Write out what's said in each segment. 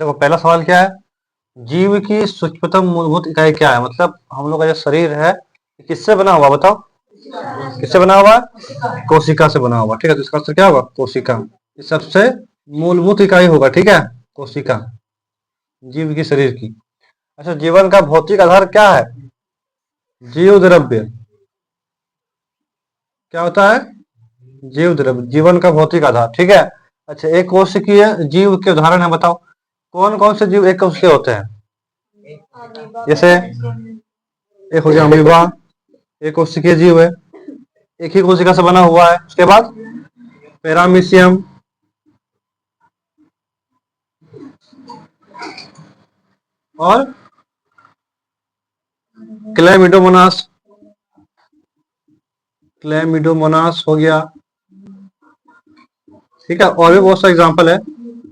देखो पहला सवाल क्या है, जीव की सूक्ष्मतम मूलभूत इकाई क्या है। मतलब हम लोग का जो शरीर है किससे बना हुआ बताओ, किससे बना हुआ है, कोशिका से बना हुआ। ठीक है, तो इसका आंसर क्या होगा, कोशिका। ये सबसे मूलभूत इकाई होगा। ठीक है, कोशिका जीव की शरीर की। अच्छा, जीवन का भौतिक आधार क्या है, जीव द्रव्य। क्या होता है, जीव द्रव्य, जीवन का भौतिक आधार। ठीक है। अच्छा, एक कोशिकीय जीव के उदाहरण है बताओ, कौन कौन से जीव एक कोशिकीय होते हैं। जैसे एक हो गया अमीबा, एक कोशिकीय जीव है, एक ही कोशिका से बना हुआ है। उसके बाद पैरामीशियम और क्लैमिडोमोनास, क्लैमिडोमोनास हो गया। ठीक है, और भी बहुत सा एग्जांपल है,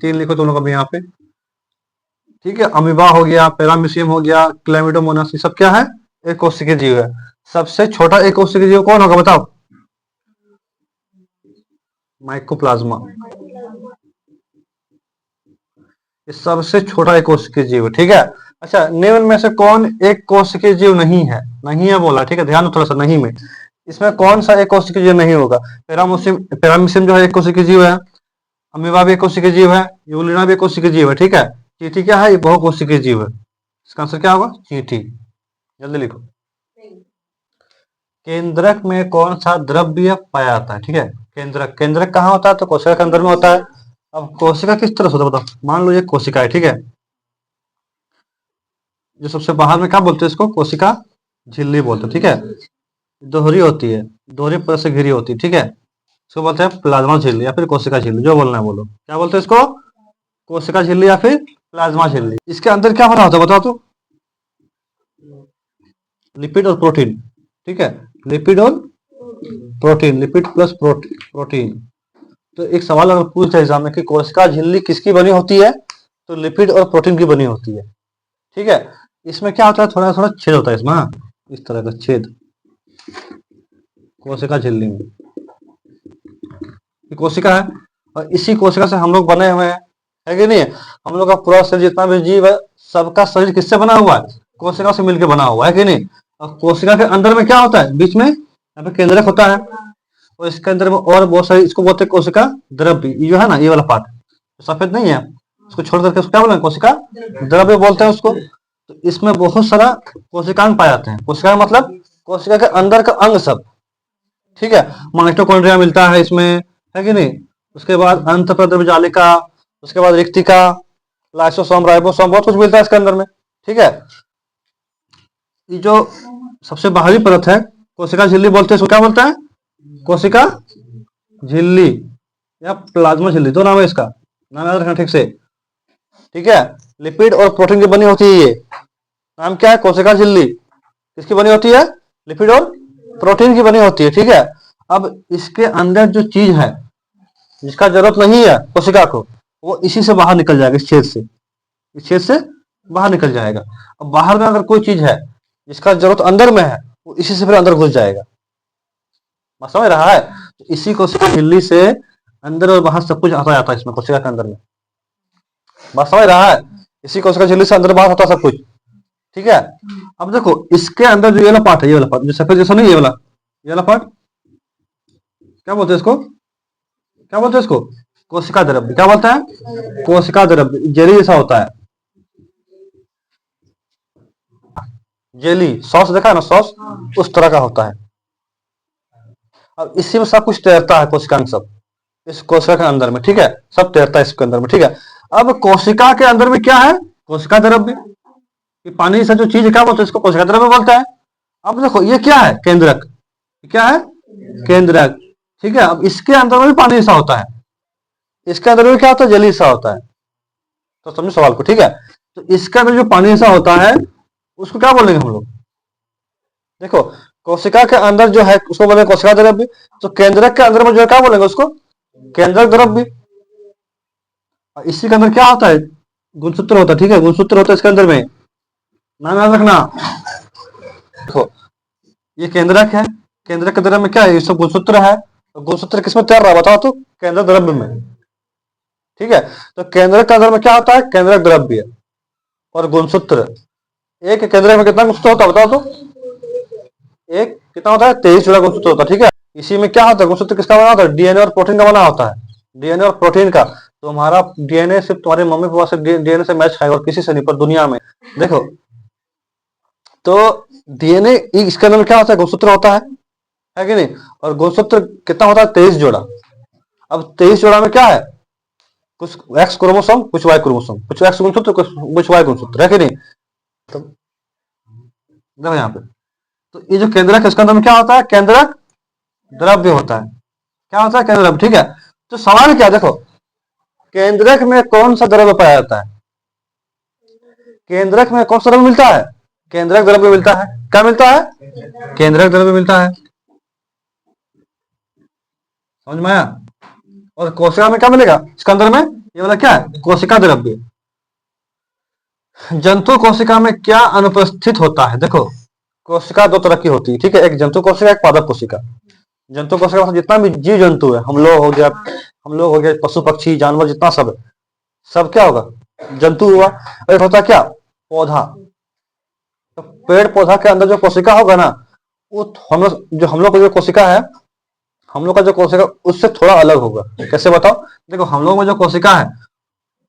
3 लिखो तुम लोग अभी यहाँ पे। ठीक है, अमीबा हो गया, पैरामीशियम हो गया, क्लैमिडोमोनास, ये सब क्या है, एक कोशिकीय जीव है। सबसे छोटा एक कोशिकीय जीव कौन होगा बताओ, माइकोप्लाज्मा। ये सबसे छोटा एक कोशिकीय जीव है। ठीक है। अच्छा, निम्न में से कौन एक कोशिकीय जीव नहीं है, नहीं है बोला। ठीक है, ध्यान दो थोड़ा सा, नहीं में इसमें कौन सा एक कोशिकीय जीव नहीं होगा। पैरामीशियम, पैरामीशियम जो है एक कोशिकीय जीव है, अमीबा भी एक कोशिकीय जीव है, यूलिना भी एक कोशिकीय जीव है। ठीक है, चींटी क्या है, ये बहुकोशिकीय जीव है। इसका आंसर क्या होगा, चींटी। जल्दी लिखो। केंद्रक में कौन सा द्रव्य पाया जाता है। ठीक है, केंद्रक, केंद्रक कहाँ होता है, तो कोशिका के अंदर में होता है। अब कोशिका किस तरह से होता है बताओ, मान लो ये कोशिका है। ठीक है, जो सबसे बाहर में क्या बोलते हैं इसको, कोशिका झिल्ली बोलते हैं। ठीक है, दोहरी होती है, दोहरी परत से घिरी होती है। ठीक है, इसको बोलते हैं प्लाज्मा झिल्ली या फिर कोशिका झिल्ली, जो बोलना है बोलो। क्या बोलते हैं इसको, कोशिका झिल्ली या फिर प्लाज्मा झिल्ली। इसके अंदर क्या बना होता है बताओ तो, लिपिड और प्रोटीन। ठीक है, लिपिड और प्रोटीन, लिपिड प्लस प्रोटीन। तो एक सवाल अगर पूछ जाए एग्जाम में कि कोशिका झिल्ली किसकी बनी होती है, तो लिपिड और प्रोटीन की बनी होती है। ठीक है, इसमें क्या होता है, थोड़ा थोड़ा छेद होता है इसमें, हाँ, इस तरह का छेद कोशिका झिल्ली में। ये कोशिका है और इसी कोशिका से हम लोग बने हुए हैं, है कि नहीं। हम लोग का पूरा शरीर जितना भी जीव है, सबका शरीर किससे बना हुआ है, कोशिका से मिलकर बना हुआ है कि नहीं। और कोशिका के अंदर में क्या होता है, बीच में यहाँ पे केंद्रक होता है, और इसके अंदर में और बहुत सारी, इसको बोलते हैं कोशिका द्रव्य। ये जो है ना, ये वाला पार्ट सफेद नहीं है, उसको छोड़ करके उसको क्या बोलेंगे, कोशिका द्रव्य बोलते हैं उसको। तो इसमें बहुत सारा कोशिकांग पाए जाते हैं। कोशिका मतलब कोशिका के अंदर का अंग सब। ठीक है, माइटोकॉन्ड्रिया मिलता है इसमें, है कि नहीं। उसके बाद अंतःप्रद्रव्य जालिका, उसके बाद रिक्तिका, लाइसोसोम, राइबोसोम, बहुत कुछ मिलता है इसके अंदर में। ठीक है, ये जो सबसे बाहरी परत है, कोशिका झिल्ली बोलते हैं, इसको क्या बोलते हैं, कोशिका झिल्ली या प्लाज्मा झिल्ली, दो नाम है इसका, नाम याद रखना ठीक से। ठीक है, लिपिड और प्रोटीन की बनी होती है ये। नाम क्या है, कोशिका झिल्ली। किसकी बनी होती है, लिपिड और प्रोटीन की बनी होती है। ठीक है, अब इसके अंदर जो चीज है जिसका जरूरत नहीं है कोशिका को, वो इसी से बाहर निकल जाएगा, इस छेद से, इस छेद से बाहर निकल जाएगा। अब बाहर में अगर कोई चीज है जिसका जरूरत अंदर में है, वो इसी से फिर अंदर घुस जाएगा। बात समझ रहा है, तो इसी कोशिका झिल्ली से अंदर और बाहर सब कुछ आता जाता है इसमें, कोशिका के अंदर में। बात समझ रहा है, इसी कोशिका झिल्ली से अंदर बाहर होता है सब कुछ। ठीक है, अब देखो इसके अंदर जो ये वाला पार्ट है, ये वाला पार्ट जो सफेद जैसा नहीं, ये वाला पार्ट क्या बोलते हैं इसको, क्या बोलते हैं इसको, कोशिका द्रव्य। क्या बोलते हैं, कोशिका द्रव्य, जेली जैसा होता है, जेली, सॉस देखा है ना, सॉस उस तरह का होता है। अब इसी में सब कुछ तैरता है, कोशिकांग सब इस कोशिका के अंदर में। ठीक है, सब तैरता है इसके अंदर में। ठीक है, अब कोशिका के अंदर में क्या है, कोशिका द्रव्य, ये पानी से जो चीज है क्या बोलते हैं इसको, कोशिका द्रव्य बोलता है। अब देखो ये क्या है, केंद्रक, क्या है, केंद्रक। ठीक है, अब इसके अंदर में भी पानी जैसा होता है, इसके अंदर में क्या होता है, जली सा होता है। तो समझो सवाल को। ठीक है, तो इसके अंदर जो पानी जैसा होता है उसको क्या बोलेंगे हम लोग, देखो कोशिका के अंदर जो है उसको बोलेंगे कोशिका द्रव्य। तो केंद्रक के अंदर में जो है क्या बोलेंगे उसको, केंद्रक द्रव्य। और इसी के अंदर क्या होता है, गुणसूत्र होता है। ठीक है, गुणसूत्र होता है इसके अंदर में, नाम याद रखना। देखो ये केंद्रक है, केंद्रक के द्रव्य में क्या है, ये सब गुणसूत्र है। गुणसूत्र किसमें तैर रहा है बताओ तो, केंद्र द्रव्य में। ठीक है। तो केंद्रक के अंदर में क्या होता है, केंद्रक द्रव्य और गुणसूत्र। एक केंद्रक में कितना गुणसूत्र होता है बताओ तो? एक कितना होता है, 23 जोड़ा गुणसूत्र होता है, ठीक है। इसी में क्या होता है, गुणसूत्र किसका बना होता है, डीएनए और प्रोटीन का बना होता है, डीएनए और प्रोटीन का। तो हमारा डीएनए सिर्फ तुम्हारे मम्मी पापा से डीएनए से मैच है और किसी से नहीं पर दुनिया में। देखो तो डीएनए इसके अंदर में क्या होता है, गुणसूत्र होता है कि नहीं। और गुणसूत्र कितना होता है, 23 जोड़ा। अब 23 जोड़ा में क्या है, कुछ एक्स क्रोमोसोम कुछ वाई क्रोमोसोम, कुछ एक्स गुणसूत्र कुछ वाई गुणसूत्र, है कि नहीं। तो देखो यहाँ पे, तो ये जो केंद्रक है इसके अंदर में क्या होता है, केंद्रक द्रव्य होता है। क्या होता है, केंद्रक द्रव्य, ठीक है। तो सवाल क्या, देखो केंद्रक में कौन सा द्रव्य पाया जाता है, केंद्रक में कौन सा द्रव्य मिलता है, केंद्रक द्रव्य मिलता है। क्या मिलता है, केंद्रक द्रव्य मिलता है। समझ में आया। और कोशिका में क्या मिलेगा, इसके अंदर में ये वाला क्या है, कोशिका द्रव्य। जंतु कोशिका में क्या अनुपस्थित होता है, देखो कोशिका दो तरह की होती है, ठीक है। एक जंतु कोशिका, एक पादप कोशिका। जंतु कोशिका मतलब जितना भी जीव जंतु है, हम लोग हो गया, पशु पक्षी जानवर जितना सब है, सब क्या होगा, जंतु हुआ। और एक होता है क्या, पौधा। तो पेड़ पौधा के अंदर जो कोशिका होगा ना, वो हम लोग का जो कोशिका है, हम लोग का जो कोशिका उससे थोड़ा अलग होगा। कैसे बताओ, देखो हम लोग में जो कोशिका है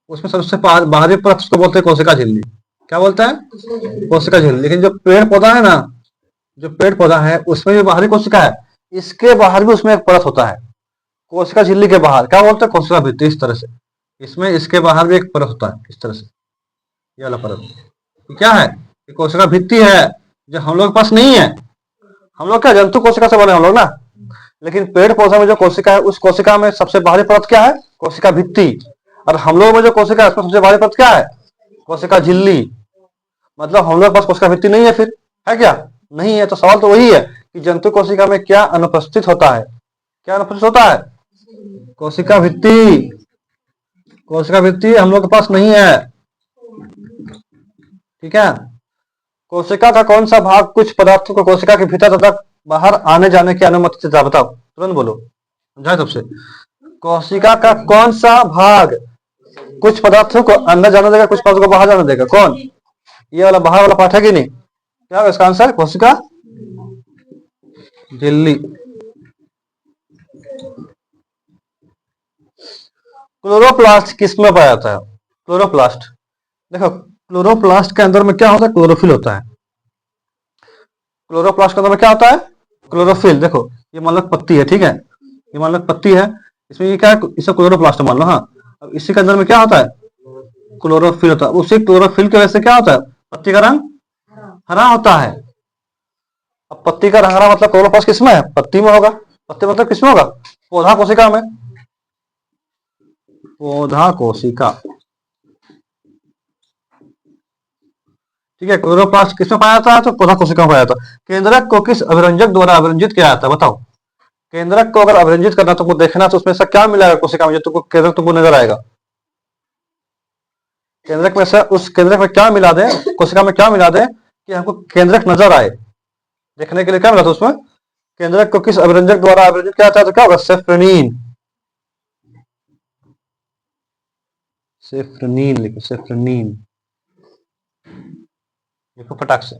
उसमें सबसे बाहरी परत उसको बोलते हैं कोशिका झिल्ली। क्या बोलते हैं, कोशिका झिल्ली। लेकिन जो पेड़ पौधा है ना, जो पेड़ पौधा है उसमें जो बाहरी कोशिका है, इसके बाहर भी उसमें एक परत होता है, कोशिका झिल्ली के बाहर क्या बोलते हैं, कोशिका भित्ति। इस तरह से इसमें इसके बाहर भी एक परत होता है, इस तरह से ये वाला परत। ये क्या है, ये कोशिका भित्ति है, जो हम लोग के पास नहीं है। हम लोग क्या जंतु कोशिका से बने हम लोग ना। लेकिन पेड़ पौधा में जो कोशिका है, उस कोशिका में सबसे बाहरी परत क्या है, कोशिका भित्ति। और हम लोग में जो कोशिका है उसमें सबसे बाहरी परत क्या है, कोशिका झिल्ली। मतलब हम लोग के पास कोशिका भित्ति नहीं है, फिर है क्या, नहीं है। तो सवाल तो वही है कि जंतु कोशिका में क्या अनुपस्थित होता है, क्या अनुपस्थित होता है, कोशिका भित्ति। कोशिका भित्ति हम लोग के पास नहीं है, ठीक है। कोशिका का कौन सा भाग कुछ पदार्थों को कोशिका के भीतर तथा बाहर आने जाने की अनुमति देता है, बताओ तुरंत बोलो, समझाए तब से। कोशिका का कौन सा भाग कुछ पदार्थों को अंदर जाने देगा, कुछ पदार्थों को बाहर जाने देगा, कौन, ये वाला बाहर वाला पार्ट है कि नहीं। क्या होगा इसका आंसर, कोशिका झिल्ली। क्लोरोप्लास्ट किस में पाया जाता है, क्लोरोप्लास्ट। देखो क्लोरोप्लास्ट के अंदर में क्या होता है, क्लोरोफिल होता है। क्लोरोप्लास्ट के अंदर में क्या होता है, क्लोरोफिल। देखो ये मान लो पत्ती है, ठीक है, ये मान लो पत्ती है, इसमें ये क्या है, इसे क्लोरोप्लास्ट मान लो। हाँ, अब इसी के अंदर में क्या होता है, क्लोरोफिल होता है। उसी क्लोरोफिल की वजह से क्या होता है, पत्ती का रंग हरा होता है। अब पत्ती का रंग हरा मतलब क्लोरोप्लास्ट किसमें है, पत्ती में होगा। पत्ती मतलब किसमें होगा, पौधा कोशिका में, पौधा कोशिका, ठीक है। क्लोरोप्लास्ट किसमें पाया जाता है, तो पौधा कोशिका में पाया जाता है। केंद्रक को किस अभिरंजक द्वारा अभिरंजित किया जाता है, बताओ। केंद्रक को अगर अभिरंजित करना तुमको देखना, तो उसमें से क्या मिलेगा कोशिका में, जो तुमको केंद्रक तुमको नजर आएगा। केंद्रक में से उस केंद्रक में क्या मिला दे, कोशिका में क्या मिला दे कि हमको केंद्रक नजर आए, देखने के लिए क्या मिला था उसमें। केंद्रक को किस अभिरंजक द्वारा अभिरंजित किया जाता है, तो क्या होगा, सेफ्रोनीन। सेफ्रोनीन लिखो, सेफ्रोनीन लिखो फटाक से।